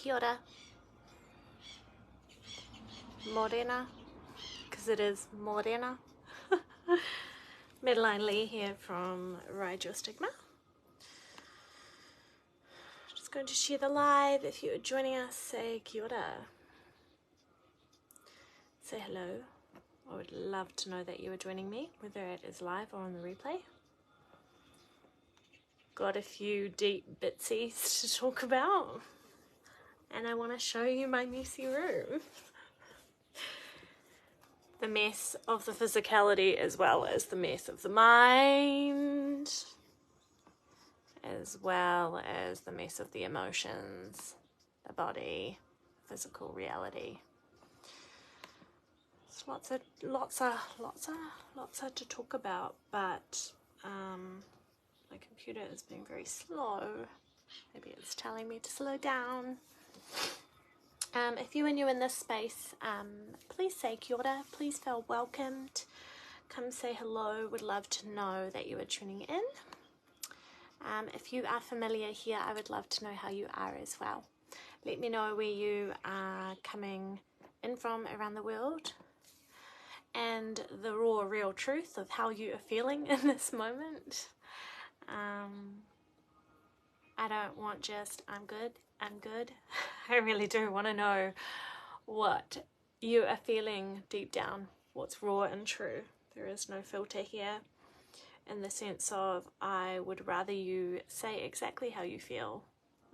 Kia ora. Morena, because it is morena. Madeline Lee here from Ride Your Stigma. Just going to share the live. If you are joining us, say kia ora. Say hello. I would love to know that you are joining me, whether it is live or on the replay. Got a few deep bitsies to talk about, and I want to show you my messy room. The mess of the physicality as well as the mess of the mind, as well as the mess of the emotions, the body, physical reality. There's lots of to talk about, but my computer is being very slow. Maybe it's telling me to slow down. If you are new in this space, please say kia ora, please feel welcomed, come say hello, would love to know that you are tuning in. If you are familiar here, I would love to know how you are as well. Let me know where you are coming in from around the world and the raw, real truth of how you are feeling in this moment. I don't want just, I'm good. I really do want to know what you are feeling deep down, what's raw and true. There is no filter here, in the sense of I would rather you say exactly how you feel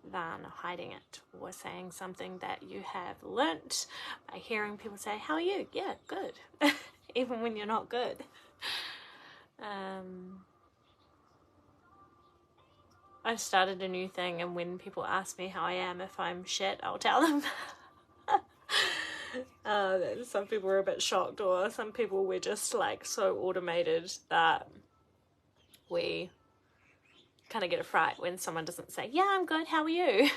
than hiding it or saying something that you have learnt by hearing people say, how are you? Yeah, good. Even when you're not good. I've started a new thing, and when people ask me how I am, if I'm shit, I'll tell them. Some people are a bit shocked, or some people we're just like so automated that we kind of get a fright when someone doesn't say, yeah, I'm good, how are you?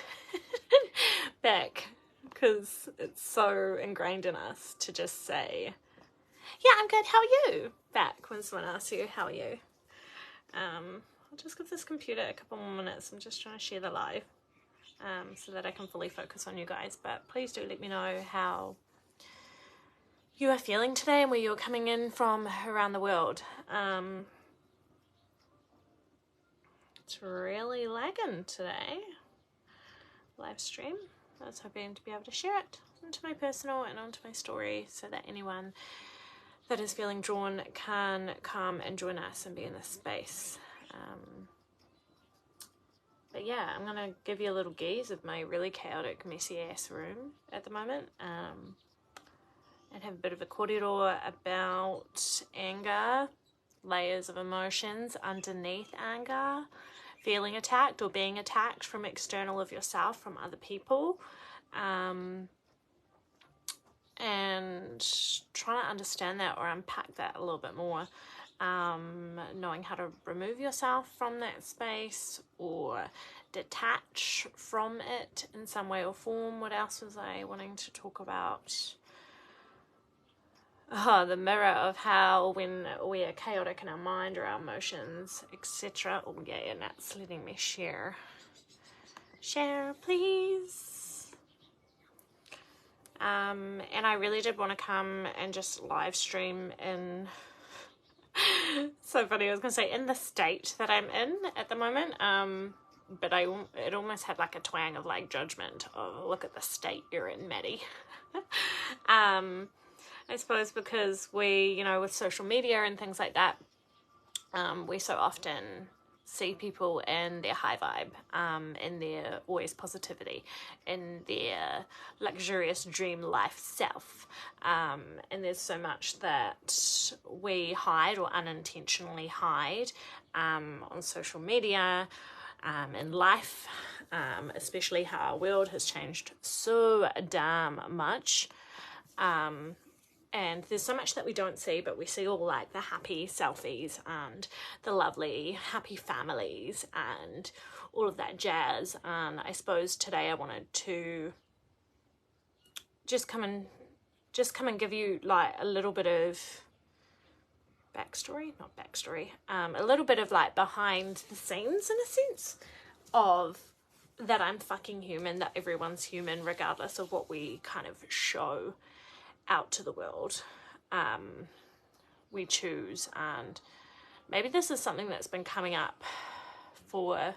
Back, because it's so ingrained in us to just say, yeah, I'm good, how are you? Back when someone asks you, how are you? I'll just give this computer a couple more minutes. I'm just trying to share the live so that I can fully focus on you guys. But please do let me know how you are feeling today and where you're coming in from around the world. It's really lagging today. Live stream. I was hoping to be able to share it onto my personal and onto my story so that anyone that is feeling drawn can come and join us and be in this space. But yeah, I'm gonna give you a little gaze of my really chaotic, messy ass room at the moment, and have a bit of a kōrero about anger, layers of emotions underneath anger, feeling attacked or being attacked from external of yourself, from other people, and trying to understand that or unpack that a little bit more. Knowing how to remove yourself from that space or detach from it in some way or form. What else was I wanting to talk about? Oh, the mirror of how when we are chaotic in our mind or our emotions, etc. Oh yeah, and that's letting me share. Share, please. And I really did want to come and just live stream in so funny, I was going to say in the state that I'm in at the moment, but it almost had like a twang of like judgment of look at the state you're in, Maddie. I suppose because we, you know, with social media and things like that, we so often see people in their high vibe, in their always positivity, in their luxurious dream life self, and there's so much that we hide or unintentionally hide on social media, in life, especially how our world has changed so damn much. And there's so much that we don't see, but we see all like the happy selfies and the lovely happy families and all of that jazz. And I suppose today I wanted to just come and give you like a little bit of a little bit of like behind the scenes in a sense of that I'm fucking human, that everyone's human, regardless of what we kind of show out to the world. We choose, and maybe this is something that's been coming up for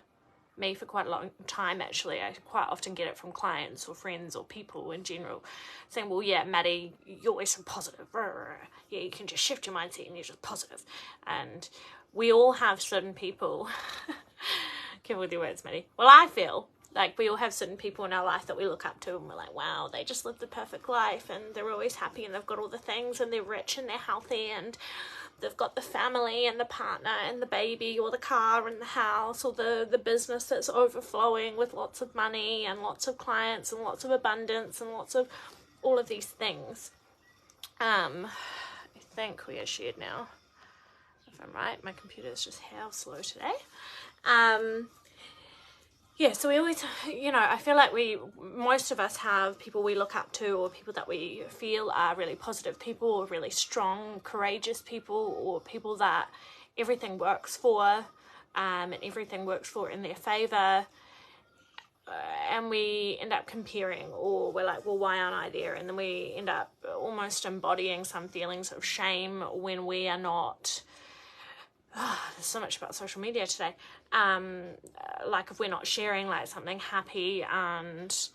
me for quite a long time, actually. I quite often get it from clients or friends or people in general saying, well, yeah, Maddie, you're always so positive. Yeah, you can just shift your mindset and you're just positive. And we all have certain people, careful with your words, Maddie. Well, I feel like we all have certain people in our life that we look up to and we're like, wow, they just live the perfect life and they're always happy and they've got all the things and they're rich and they're healthy and they've got the family and the partner and the baby or the car and the house or the business that's overflowing with lots of money and lots of clients and lots of abundance and lots of all of these things. I think we are shared now, if I'm right. My computer is just how slow today. Yeah, so we always, you know, I feel like most of us have people we look up to or people that we feel are really positive people or really strong, courageous people or people that everything works for and everything works for in their favour. And we end up comparing, or we're like, well, why aren't I there? And then we end up almost embodying some feelings of shame when we are not. There's so much about social media today. Like if we're not sharing like something happy and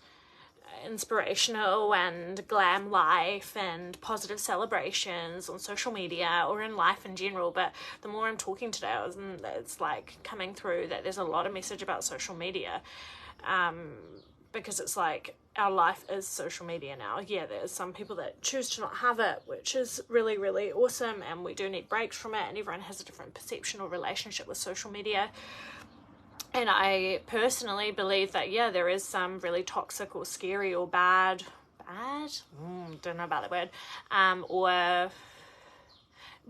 inspirational and glam life and positive celebrations on social media or in life in general. But the more I'm talking today, it's like coming through that there's a lot of message about social media, because it's like our life is social media now. Yeah, there's some people that choose to not have it, which is really, really awesome, and we do need breaks from it, and everyone has a different perception or relationship with social media. And I personally believe that, yeah, there is some really toxic or scary or bad, don't know about the word, or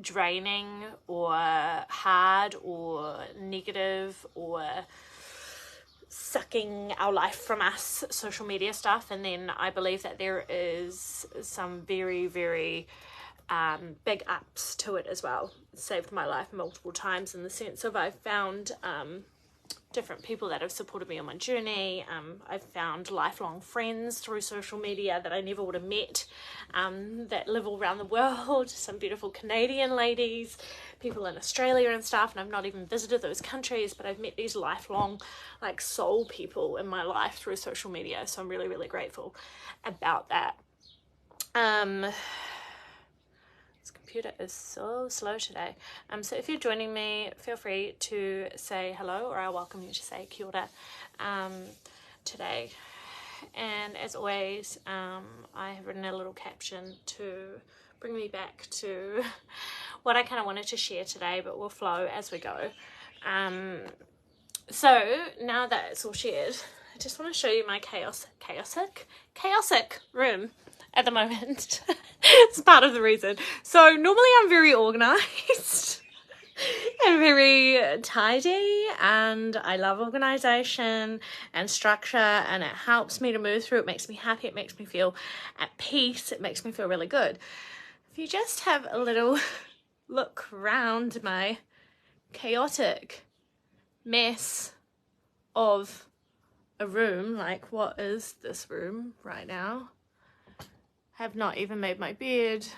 draining or hard or negative or sucking our life from us social media stuff. And then I believe that there is some very, very big ups to it as well. It saved my life multiple times in the sense of I've found different people that have supported me on my journey. I've found lifelong friends through social media that I never would have met, that live all around the world, some beautiful Canadian ladies, people in Australia and stuff, and I've not even visited those countries, but I've met these lifelong like soul people in my life through social media, so I'm really, really grateful about that. Computer is so slow today. So if you're joining me, feel free to say hello, or I welcome you to say kia ora today. And as always, I have written a little caption to bring me back to what I kind of wanted to share today, but we'll flow as we go. So now that it's all shared, I just want to show you my chaotic room at the moment. It's part of the reason. So normally I'm very organized and very tidy, and I love organization and structure, and it helps me to move through. It makes me happy. It makes me feel at peace. It makes me feel really good. If you just have a little look around my chaotic mess of a room, like what is this room right now? Have not even made my bed,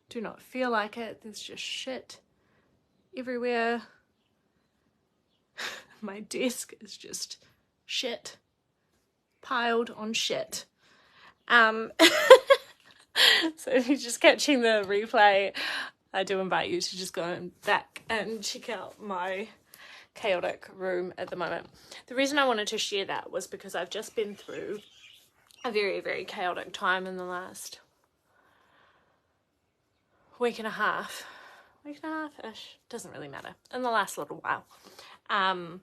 do not feel like it, there's just shit everywhere. My desk is just shit, piled on shit. So if you're just catching the replay, I do invite you to just go back and check out my chaotic room at the moment. The reason I wanted to share that was because I've just been through a very, very chaotic time in the last week and a half-ish, doesn't really matter, in the last little while. And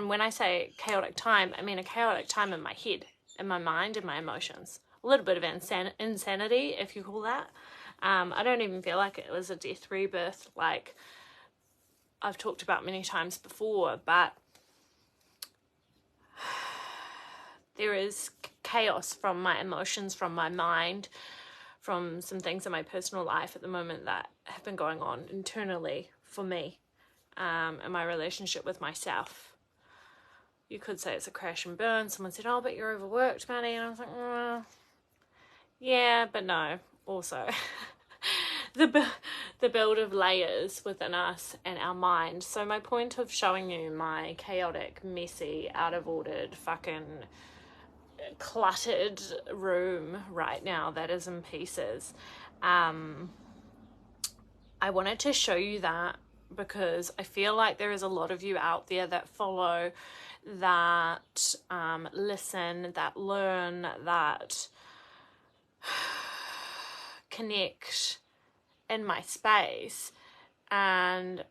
when I say chaotic time, I mean a chaotic time in my head, in my mind, in my emotions. A little bit of insanity, if you call that. I don't even feel like it was a death rebirth like I've talked about many times before, but there is chaos from my emotions, from my mind, from some things in my personal life at the moment that have been going on internally for me, and my relationship with myself. you could say it's a crash and burn. Someone said, oh, but you're overworked, Maddie. And I was like, yeah, but no. Also, the build of layers within us and our mind. So my point of showing you my chaotic, messy, out-of-ordered, fucking cluttered room right now that is in pieces, I wanted to show you that because I feel like there is a lot of you out there that follow, that listen, that learn, that connect in my space. And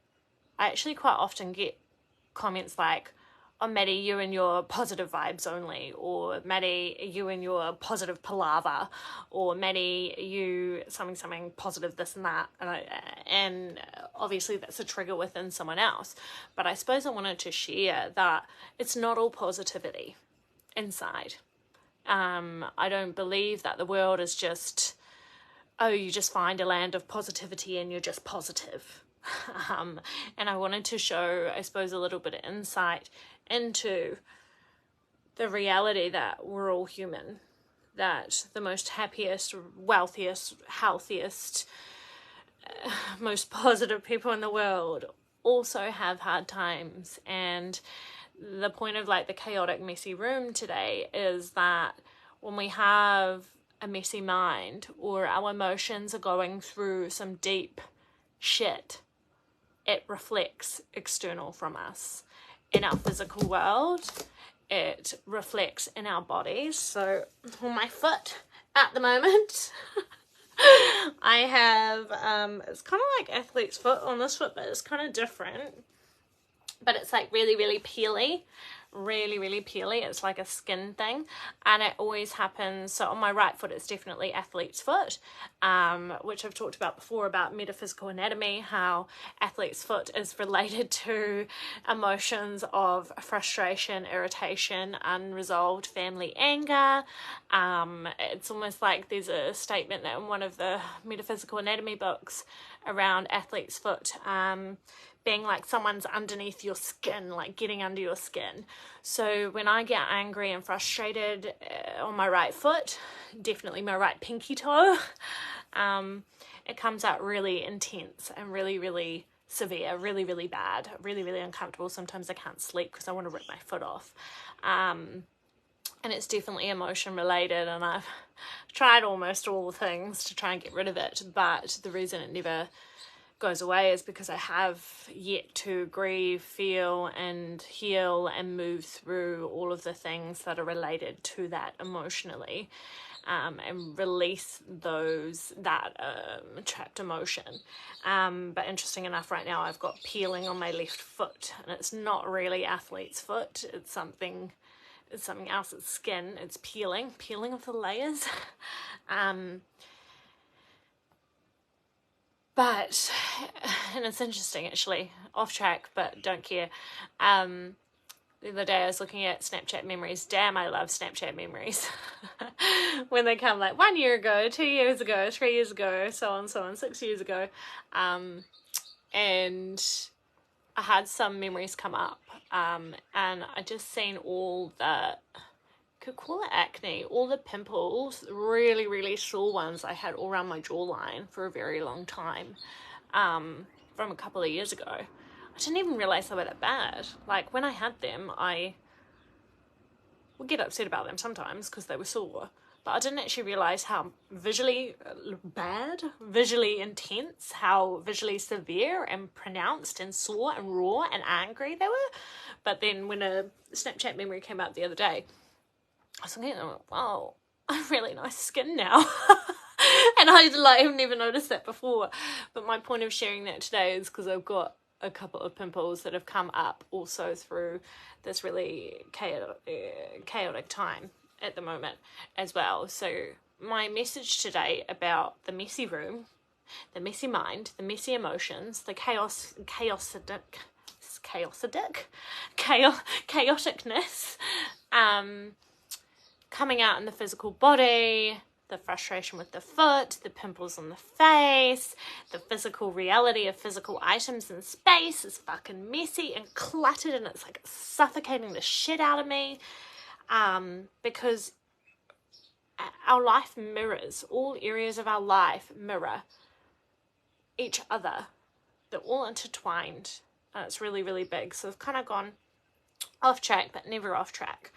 I actually quite often get comments like, oh, Maddie, you and your positive vibes only, or Maddie, you and your positive palaver, or Maddie, you something positive, this and that. And obviously that's a trigger within someone else. But I suppose I wanted to share that it's not all positivity inside. I don't believe that the world is just, oh, you just find a land of positivity and you're just positive. And I wanted to show, I suppose, a little bit of insight into the reality that we're all human, that the most happiest, wealthiest, healthiest, most positive people in the world also have hard times. And the point of like the chaotic, messy room today is that when we have a messy mind or our emotions are going through some deep shit, it reflects external from us in our physical world. It reflects in our bodies. So on my foot at the moment, I have, it's kind of like athlete's foot on this foot, but it's kind of different. But it's like really, really peely. Really peely. It's like a skin thing, and it always happens. So on my right foot it's definitely athlete's foot, which I've talked about before, about metaphysical anatomy, how athlete's foot is related to emotions of frustration, irritation, unresolved family anger. It's almost like there's a statement that in one of the metaphysical anatomy books around athlete's foot, being like someone's underneath your skin, like getting under your skin. So when I get angry and frustrated on my right foot, definitely my right pinky toe, it comes out really intense and really severe, really bad, really uncomfortable. Sometimes I can't sleep because I want to rip my foot off. And it's definitely emotion related, and I've tried almost all the things to try and get rid of it, but the reason it never goes away is because I have yet to grieve, feel and heal and move through all of the things that are related to that emotionally, and release that trapped emotion. But interesting enough, right now I've got peeling on my left foot, and it's not really athlete's foot. It's something else. It's skin. It's peeling of the layers. But, and it's interesting actually, off track, but don't care. The other day I was looking at Snapchat memories. Damn, I love Snapchat memories. When they come like 1 year ago, 2 years ago, 3 years ago, so on, 6 years ago. And I had some memories come up, and I just seen all the, could call it acne, all the pimples, really sore ones I had all around my jawline for a very long time, from a couple of years ago. I didn't even realize they were that bad. Like when I had them, I would get upset about them sometimes because they were sore, but I didn't actually realize how visually bad, visually intense, how visually severe and pronounced and sore and raw and angry they were. But then when a Snapchat memory came out the other day, I was thinking, wow, I have really nice skin now. And I've never noticed that before. But my point of sharing that today is because I've got a couple of pimples that have come up also through this really chaotic time at the moment as well. So my message today about the messy room, the messy mind, the messy emotions, the chaoticness, coming out in the physical body, the frustration with the foot, the pimples on the face, the physical reality of physical items in space is fucking messy and cluttered, and it's like suffocating the shit out of me. Because our life mirrors, all areas of our life mirror each other. They're all intertwined, and it's really, really big. So I've kind of gone off track, but never off track.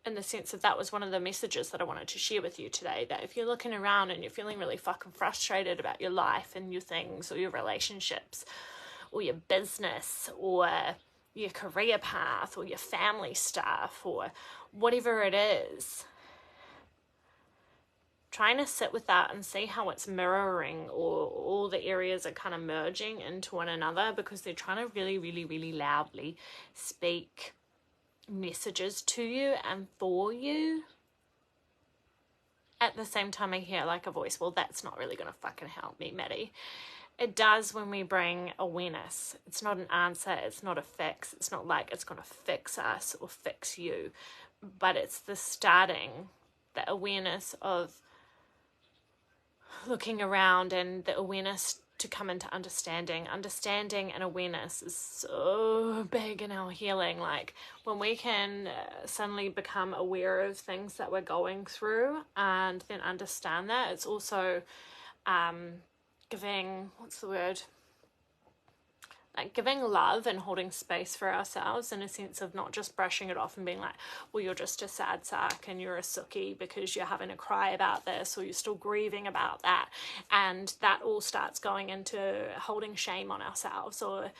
In the sense that was one of the messages that I wanted to share with you today, that if you're looking around and you're feeling really fucking frustrated about your life and your things or your relationships or your business or your career path or your family stuff or whatever it is, trying to sit with that and see how it's mirroring, or all the areas are kind of merging into one another, because they're trying to really, really, really loudly speak messages to you and for you. At the same time, I hear like a voice, well, that's not really going to fucking help me, Maddie. It does when we bring awareness. It's not an answer. It's not a fix. It's not like it's going to fix us or fix you. But it's the starting, the awareness of looking around, and the awareness to come into understanding. Understanding and awareness is so big in our healing. Like when we can suddenly become aware of things that we're going through and then understand that, it's also giving, what's the word? Like giving love and holding space for ourselves, in a sense of not just brushing it off and being like, well, you're just a sad sack and you're a sookie because you're having a cry about this, or you're still grieving about that. And that all starts going into holding shame on ourselves, or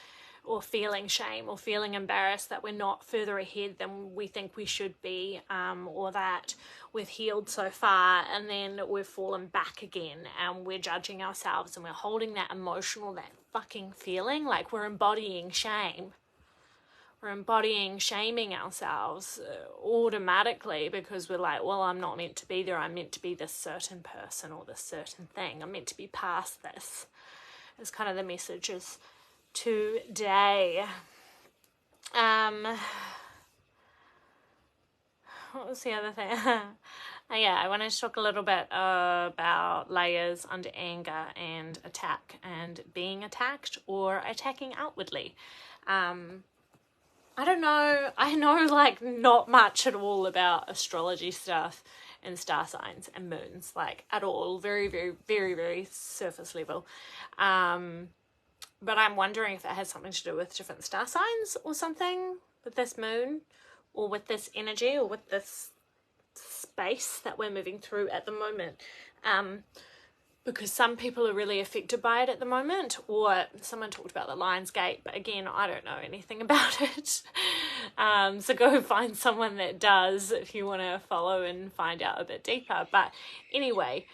feeling shame, or feeling embarrassed that we're not further ahead than we think we should be, or that we've healed so far and then we've fallen back again, and we're judging ourselves, and we're holding that emotional, that fucking feeling, like we're embodying shame. We're embodying shaming ourselves automatically, because we're like, well, I'm not meant to be there. I'm meant to be this certain person or this certain thing. I'm meant to be past this. It's kind of the messages today. What was the other thing? I wanted to talk a little bit about layers under anger and attack, and being attacked or attacking outwardly. I don't know. I know like not much at all about astrology stuff and star signs and moons, like at all. Very, very, very, very surface level. But I'm wondering if it has something to do with different star signs or something, with this moon, or with this energy, or with this space that we're moving through at the moment. Because some people are really affected by it at the moment, or someone talked about the Lion's Gate, but again, I don't know anything about it. So go find someone that does if you want to follow and find out a bit deeper. But anyway,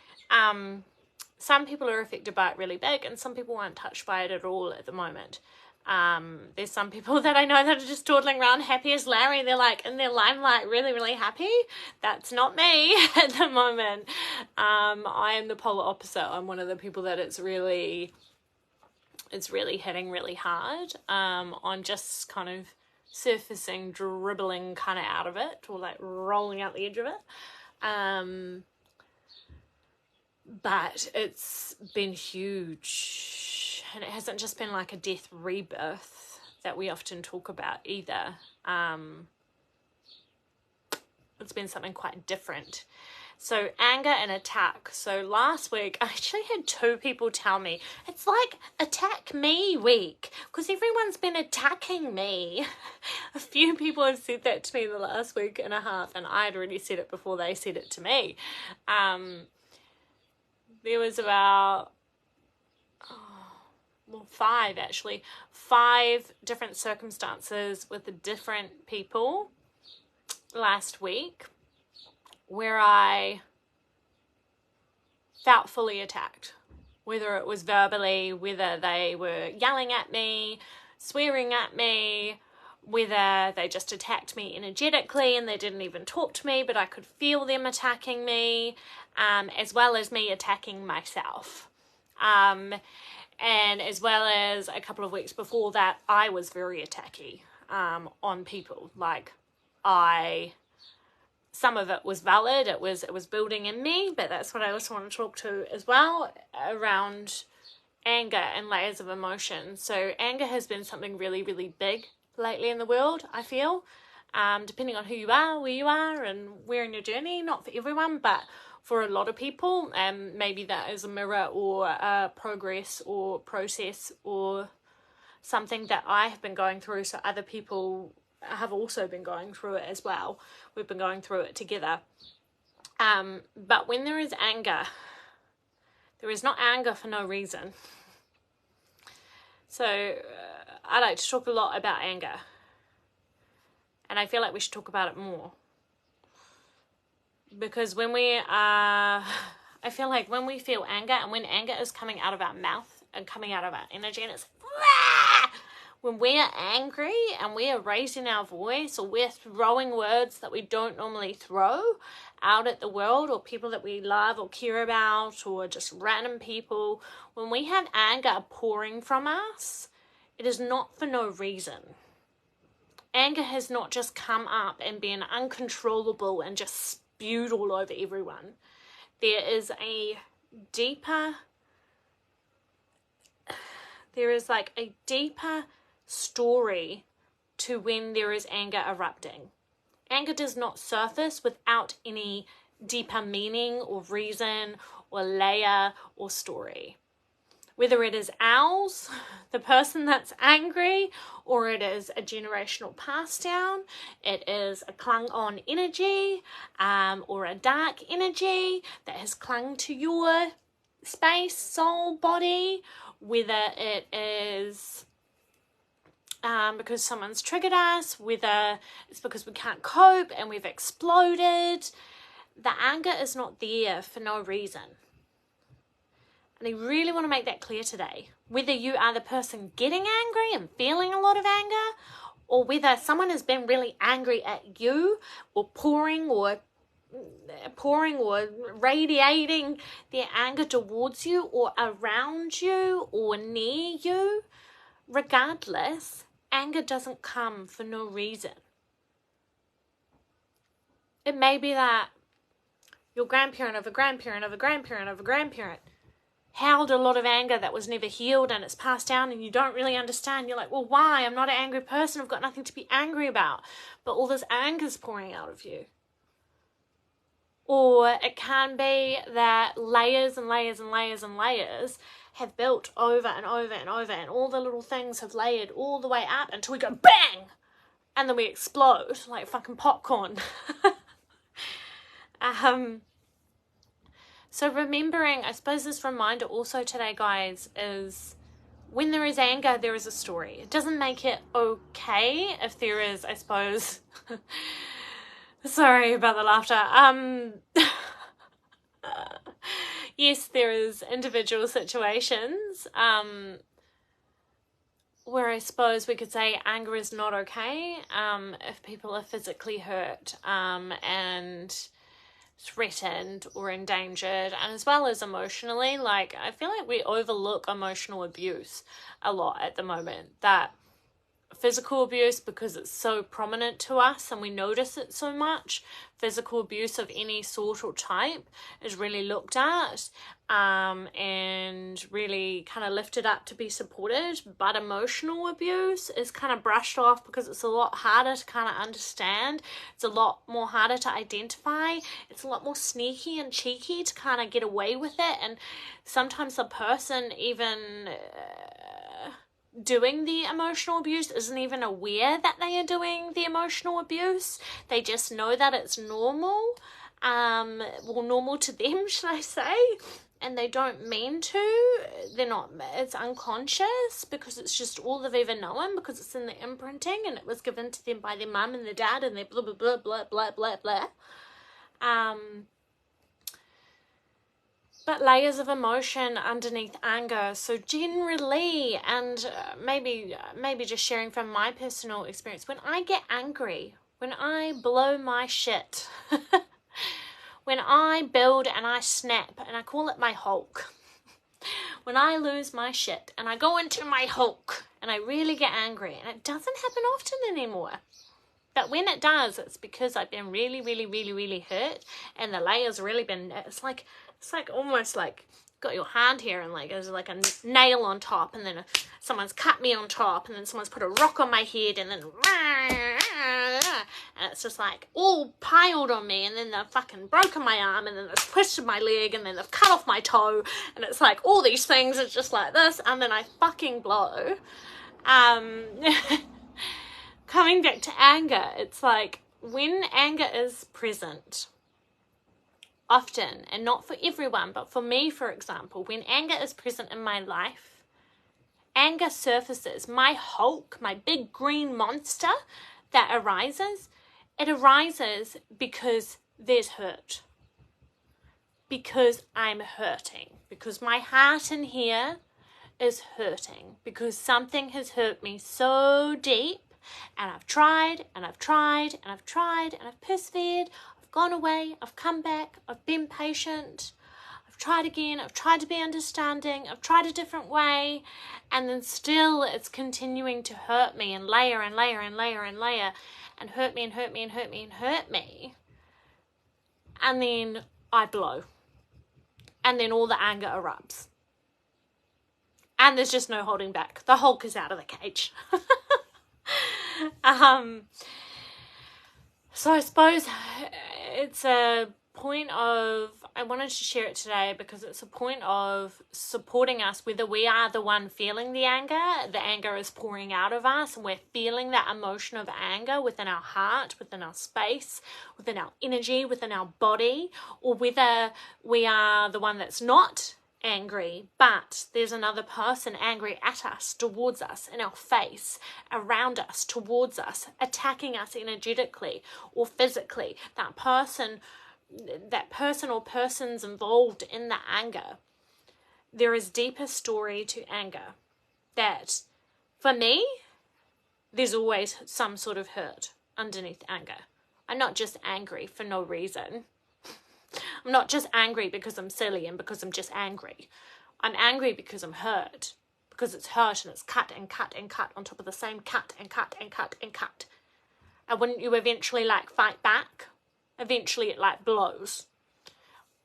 some people are affected by it really big, and some people aren't touched by it at all at the moment. There's some people that I know that are just dawdling around happy as Larry. They're like in their limelight, really, really happy. That's not me at the moment. I am the polar opposite. I'm one of the people that it's really hitting really hard. I'm just kind of surfacing, dribbling kind of out of it, or like rolling out the edge of it. But it's been huge, and it hasn't just been like a death rebirth that we often talk about either. It's been something quite different. So anger and attack. So last week I actually had 2 people tell me it's like attack me week, because everyone's been attacking me. A few people have said that to me in the last week and a half, and I had already said it before they said it to me. There was about 5 different circumstances with the different people last week where I felt fully attacked, whether it was verbally, whether they were yelling at me, swearing at me, whether they just attacked me energetically and they didn't even talk to me, but I could feel them attacking me, as well as me attacking myself. And as well as a couple of weeks before that, I was very attacky on people. Like, I some of it was valid, it was building in me, but that's what I also want to talk to as well, around anger and layers of emotion. So anger has been something really, really big lately in the world, I feel, depending on who you are, where you are, and where in your journey. Not for everyone, but for a lot of people, maybe that is a mirror or a progress or process or something that I have been going through, so other people have also been going through it as well. We've been going through it together. But when there is anger, there is not anger for no reason. So I like to talk a lot about anger, and I feel like we should talk about it more, because when we are, I feel like when we feel anger, and when anger is coming out of our mouth and coming out of our energy, and it's when we are angry and we are raising our voice, or we're throwing words that we don't normally throw out at the world, or people that we love or care about, or just random people, when we have anger pouring from us, it is not for no reason. Anger has not just come up and been uncontrollable and just spewed all over everyone. There is a deeper, story to when there is anger erupting. Anger does not surface without any deeper meaning or reason or layer or story. Whether it is ours, the person that's angry, or it is a generational pass down, it is a clung on energy, or a dark energy that has clung to your space, soul, body, whether it is because someone's triggered us, whether it's because we can't cope and we've exploded. The anger is not there for no reason. And I really want to make that clear today. Whether you are the person getting angry and feeling a lot of anger, or whether someone has been really angry at you, or pouring or radiating their anger towards you or around you or near you, regardless, anger doesn't come for no reason. It may be that your grandparent of a grandparent of a grandparent of a grandparent held a lot of anger that was never healed, and it's passed down, and you don't really understand. You're like, well, why? I'm not an angry person. I've got nothing to be angry about. But all this anger's pouring out of you. Or it can be that layers and layers and layers and layers have built over and over and over, and all the little things have layered all the way up until we go bang, and then we explode like fucking popcorn. So remembering, I suppose this reminder also today, guys, is when there is anger, there is a story. It doesn't make it okay if there is, I suppose, sorry about the laughter. Yes, there is individual situations where I suppose we could say anger is not okay if people are physically hurt and threatened or endangered, and as well as emotionally. Like, I feel like we overlook emotional abuse a lot at the moment. That physical abuse, because it's so prominent to us and we notice it so much, physical abuse of any sort or type is really looked at and really kind of lifted up to be supported, but emotional abuse is kind of brushed off because it's a lot harder to kind of understand. It's a lot more harder to identify. It's a lot more sneaky and cheeky to kind of get away with it, and sometimes the person even doing the emotional abuse isn't even aware that they are doing the emotional abuse. They just know that it's normal, normal to them, should I say, and they don't mean to. They're not, it's unconscious because it's just all they've ever known, because it's in the imprinting and it was given to them by their mum and their dad and their blah blah blah blah blah blah blah. But layers of emotion underneath anger. So generally, and maybe just sharing from my personal experience, when I get angry, when I blow my shit, when I build and I snap, and I call it my Hulk, when I lose my shit and I go into my Hulk and I really get angry, and it doesn't happen often anymore. But when it does, it's because I've been really, really, really, really hurt, and the layer's really been, it's like almost like got your hand here and like there's like a nail on top, and then someone's cut me on top, and then someone's put a rock on my head, and then and it's just like all piled on me, and then they've fucking broken my arm, and then they've twisted my leg, and then they've cut off my toe, and it's like all these things. It's just like this, and then I fucking blow. Coming back to anger, it's like when anger is present, often, and not for everyone, but for me, for example, when anger is present in my life, anger surfaces. My Hulk, my big green monster that arises, it arises because there's hurt. Because I'm hurting. Because my heart in here is hurting. Because something has hurt me so deep. And I've tried, and I've tried, and I've tried, and I've persevered. I've gone away, I've come back, I've been patient. I've tried again, I've tried to be understanding, I've tried a different way. And then still it's continuing to hurt me and layer and layer and layer and layer. And hurt me and hurt me and hurt me and hurt me. And then I blow. And then all the anger erupts. And there's just no holding back. The Hulk is out of the cage. So I suppose it's a point of, I wanted to share it today because it's a point of supporting us, whether we are the one feeling the anger is pouring out of us, and we're feeling that emotion of anger within our heart, within our space, within our energy, within our body, or whether we are the one that's not angry, but there's another person angry at us, towards us, in our face, around us, towards us, attacking us energetically or physically. That person or persons involved in the anger. There is deeper story to anger. That, for me, there's always some sort of hurt underneath anger. I'm not just angry for no reason. I'm not just angry because I'm silly and because I'm just angry. I'm angry because I'm hurt. Because it's hurt and it's cut and cut and cut on top of the same cut and cut and cut and cut. And wouldn't you eventually like fight back? Eventually it like blows.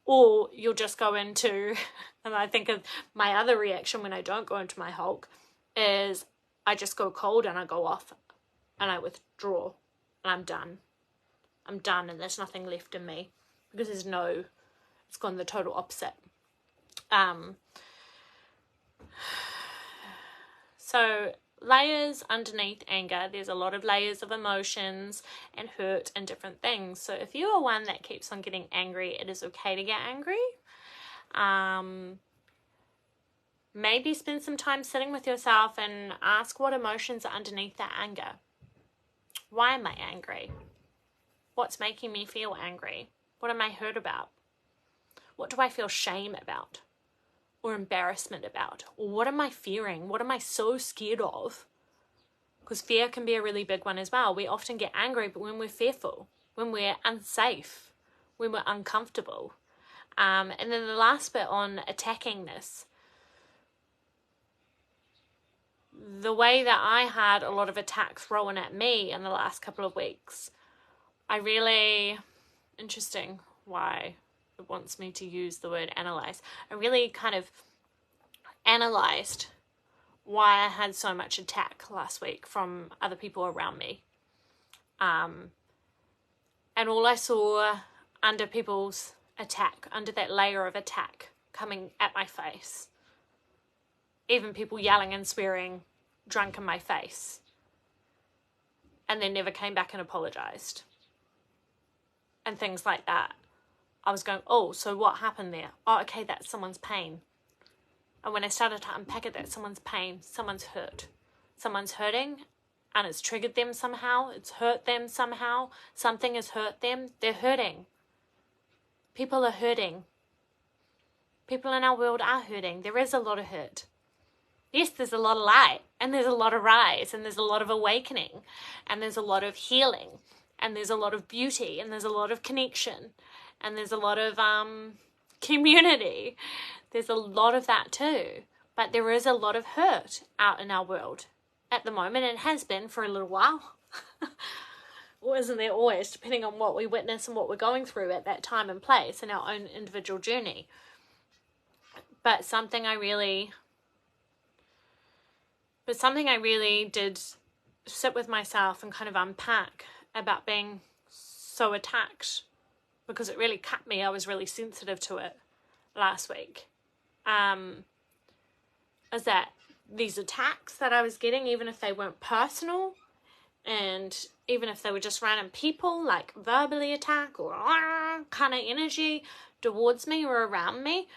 Or you'll just go into, and I think of my other reaction when I don't go into my Hulk, is I just go cold and I go off and I withdraw and I'm done. I'm done and there's nothing left in me. Because it's gone the total opposite. So layers underneath anger, there's a lot of layers of emotions and hurt and different things. So if you are one that keeps on getting angry, it is okay to get angry. Maybe spend some time sitting with yourself and ask what emotions are underneath that anger. Why am I angry? What's making me feel angry? What am I hurt about? What do I feel shame about? Or embarrassment about? Or what am I fearing? What am I so scared of? Because fear can be a really big one as well. We often get angry but when we're fearful, when we're unsafe, when we're uncomfortable. And then the last bit on attacking this. The way that I had a lot of attacks thrown at me in the last couple of weeks, I really... Interesting why it wants me to use the word analyze. I really kind of analyzed why I had so much attack last week from other people around me. And all I saw under people's attack, under that layer of attack coming at my face, even people yelling and swearing drunk in my face, and then never came back and apologized. And things like that. I was going, oh, so what happened there? Oh, okay, that's someone's pain. And when I started to unpack it, that's someone's pain. Someone's hurt. Someone's hurting, and it's triggered them somehow. It's hurt them somehow. Something has hurt them. They're hurting. People are hurting. People in our world are hurting. There is a lot of hurt. Yes, there's a lot of light, and there's a lot of rise, and there's a lot of awakening, and there's a lot of healing. And there's a lot of beauty, and there's a lot of connection, and there's a lot of community. There's a lot of that too. But there is a lot of hurt out in our world at the moment, and has been for a little while. or isn't there always, depending on what we witness and what we're going through at that time and place in our own individual journey. But something I really did sit with myself and kind of unpack about being so attacked, because it really cut me. I was really sensitive to it last week. Is that these attacks that I was getting, even if they weren't personal, and even if they were just random people, like verbally attack or kind of energy towards me or around me,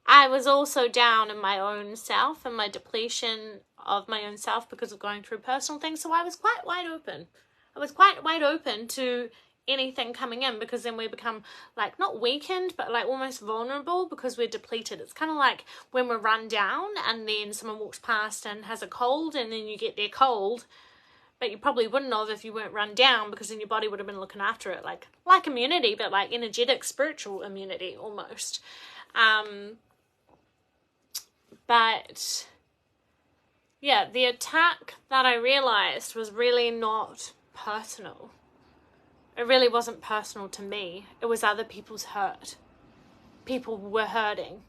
I was also down in my own self and my depletion of my own self because of going through personal things. So I was quite wide open. I was quite wide open to anything coming in, because then we become like not weakened but like almost vulnerable because we're depleted. It's kind of like when we're run down and then someone walks past and has a cold, and then you get their cold, but you probably wouldn't have if you weren't run down, because then your body would have been looking after it, like immunity, but like energetic spiritual immunity almost. But yeah, the attack that I realized was really not personal. It really wasn't personal to me. It was other people's hurt. People were hurting.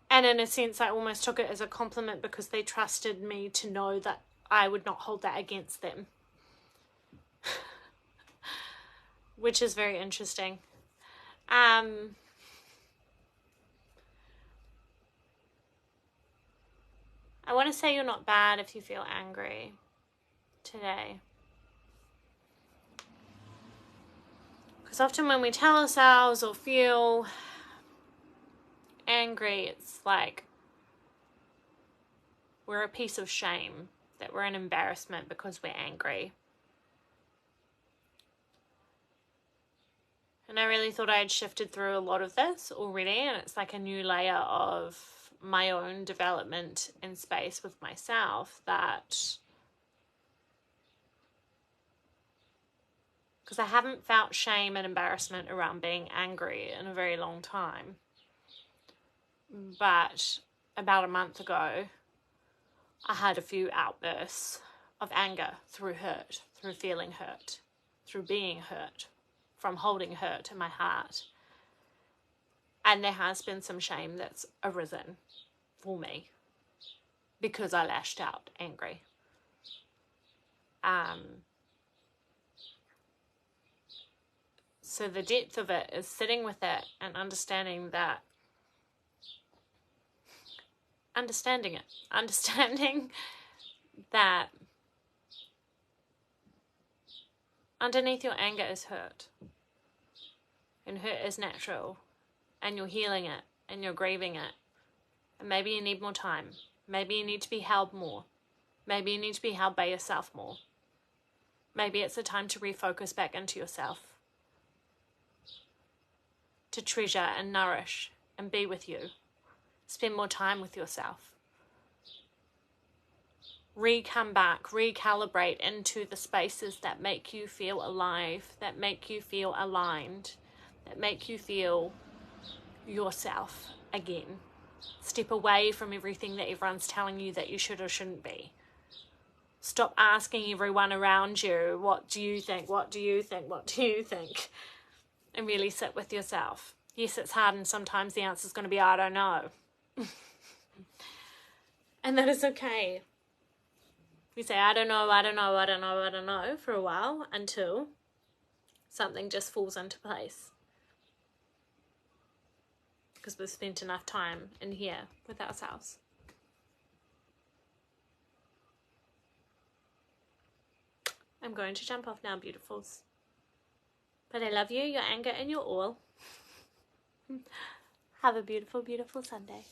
And in a sense, I almost took it as a compliment because they trusted me to know that I would not hold that against them. Which is very interesting. I want to say you're not bad if you feel angry today. Because often when we tell ourselves or feel angry, it's like we're a piece of shame, that we're an embarrassment because we're angry. And I really thought I had shifted through a lot of this already, and it's like a new layer of my own development in space with myself, that because I haven't felt shame and embarrassment around being angry in a very long time. But about a month ago, I had a few outbursts of anger through hurt, through feeling hurt, through being hurt, from holding hurt in my heart. And there has been some shame that's arisen for me because I lashed out angry. So the depth of it is sitting with it and understanding that, understanding that underneath your anger is hurt, and hurt is natural, and you're healing it and you're grieving it, and maybe you need more time, maybe you need to be held more, maybe you need to be held by yourself more, maybe it's a time to refocus back into yourself, to treasure and nourish and be with you, spend more time with yourself, come back, recalibrate into the spaces that make you feel alive, that make you feel aligned, that make you feel yourself again. Step away from everything that everyone's telling you that you should or shouldn't be. Stop asking everyone around you, what do you think, what do you think, what do you think? And really sit with yourself. Yes, it's hard, and sometimes the answer is going to be, I don't know. And that is okay. We say, I don't know for a while, until something just falls into place. Because we've spent enough time in here with ourselves. I'm going to jump off now, beautifuls. But I love you, your anger, and your all. Have a beautiful, beautiful Sunday.